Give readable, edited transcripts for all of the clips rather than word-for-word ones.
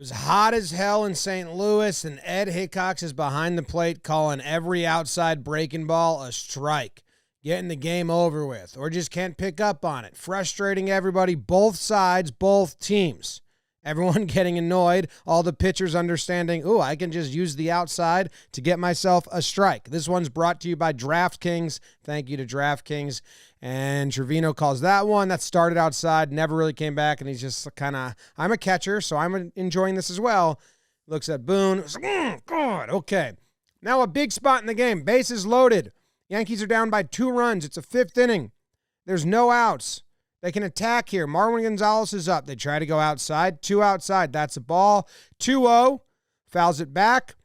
was hot as hell in St. Louis, and Ed Hickox is behind the plate calling every outside breaking ball a strike, getting the game over with, or just can't pick up on it, frustrating everybody, both sides, both teams. Everyone getting annoyed, all the pitchers understanding, ooh, I can just use the outside to get myself a strike. This one's brought to you by DraftKings. Thank you to DraftKings. And Trevino calls that one. That started outside, never really came back, and he's just kind of, I'm a catcher, so I'm enjoying this as well. Looks at Boone. God, okay. Now a big spot in the game. Bases loaded. Yankees are down by 2 runs. It's a 5th inning. There's no outs. They can attack here. Marwin Gonzalez is up. They try to go outside. 2 outside. That's a ball. 2-0. Fouls it back.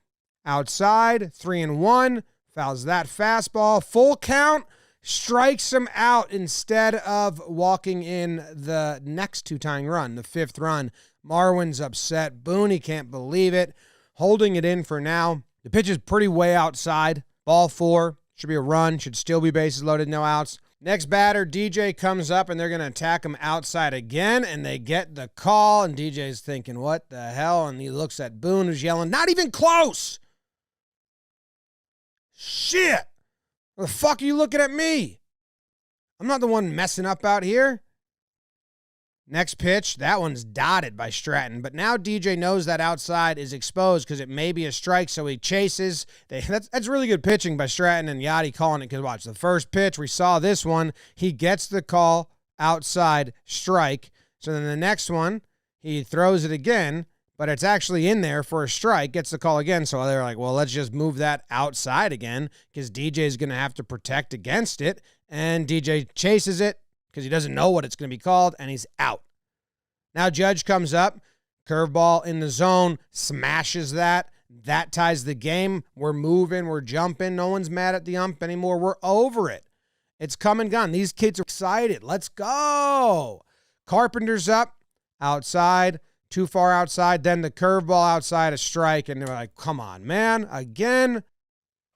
Outside. 3-1. Fouls that fastball. Full count. Strikes him out instead of walking in the next 2 tying run, the 5th run. Marwin's upset. Boone, he can't believe it. Holding it in for now. The pitch is pretty way outside. Ball 4. Should be a run. Should still be bases loaded. No outs. Next batter, DJ comes up, and they're going to attack him outside again, and they get the call, and DJ's thinking, what the hell? And he looks at Boone, who's yelling, not even close! Shit! What the fuck are you looking at me? I'm not the one messing up out here. Next pitch, that one's dotted by Stratton, but now DJ knows that outside is exposed because it may be a strike, so he chases. That's really good pitching by Stratton and Yachty calling it, because watch, the first pitch, we saw this one, he gets the call, outside, strike. So then the next one, he throws it again, but it's actually in there for a strike, gets the call again, so they're like, well, let's just move that outside again because DJ's going to have to protect against it, and DJ chases it, because he doesn't know what it's going to be called, and he's out. Now Judge comes up, curveball in the zone, smashes that. That ties the game. We're moving, we're jumping. No one's mad at the ump anymore. We're over it. It's come and gone. These kids are excited. Let's go. Carpenter's up, outside, too far outside. Then the curveball outside, a strike, and they're like, come on, man, again?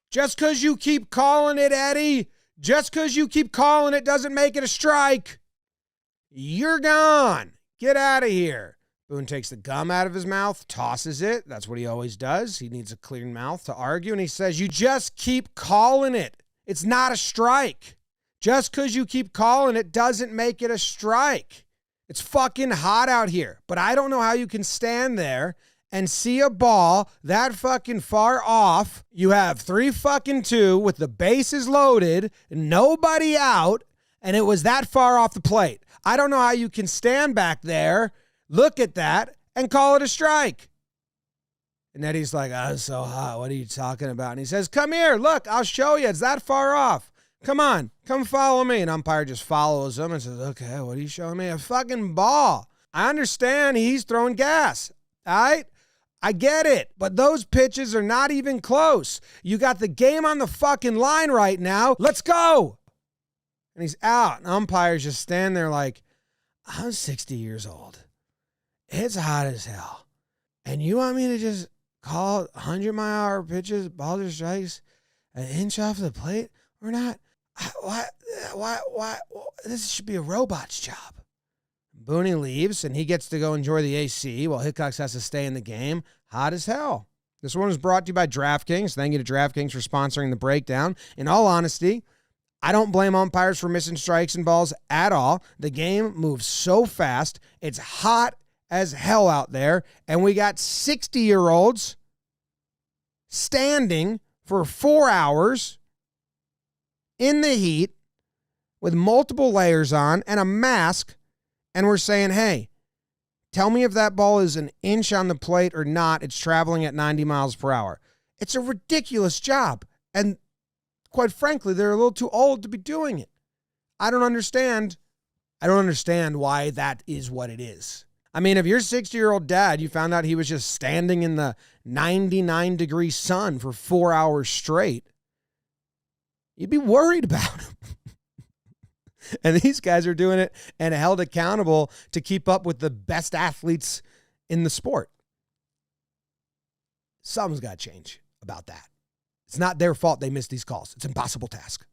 Just because you keep calling it, Eddie, just because you keep calling it doesn't make it a strike. You're gone. Get out of here. Boone takes the gum out of his mouth, tosses it. That's what he always does. He needs a clean mouth to argue. And he says, you just keep calling it. It's not a strike. Just because you keep calling it doesn't make it a strike. It's fucking hot out here. But I don't know how you can stand there and see a ball that fucking far off. You have 3-2 with the bases loaded, nobody out, and it was that far off the plate. I don't know how you can stand back there, look at that, and call it a strike. And Eddie's like, oh, it's so hot. What are you talking about? And he says, come here. Look, I'll show you. It's that far off. Come on. Come follow me. And umpire just follows him and says, okay, what are you showing me? A fucking ball. I understand he's throwing gas. All right? I get it, but those pitches are not even close. You got the game on the fucking line right now. Let's go. And he's out. And umpire's just standing there like, I'm 60 years old. It's hot as hell. And you want me to just call 100-mile-an-hour pitches, balls or strikes, an inch off the plate or not? Why? This should be a robot's job. Boone leaves, and he gets to go enjoy the AC while Hickox has to stay in the game. Hot as hell. This one was brought to you by DraftKings. Thank you to DraftKings for sponsoring the breakdown. In all honesty, I don't blame umpires for missing strikes and balls at all. The game moves so fast. It's hot as hell out there, and we got 60-year-olds standing for 4 hours in the heat with multiple layers on and a mask, and we're saying, hey, tell me if that ball is an inch on the plate or not. It's traveling at 90 miles per hour. It's a ridiculous job. And quite frankly, they're a little too old to be doing it. I don't understand why that is what it is. I mean, if your 60-year-old dad, you found out he was just standing in the 99-degree sun for 4 hours straight, you'd be worried about him. And these guys are doing it and held accountable to keep up with the best athletes in the sport. Something's got to change about that. It's not their fault they missed these calls. It's an impossible task.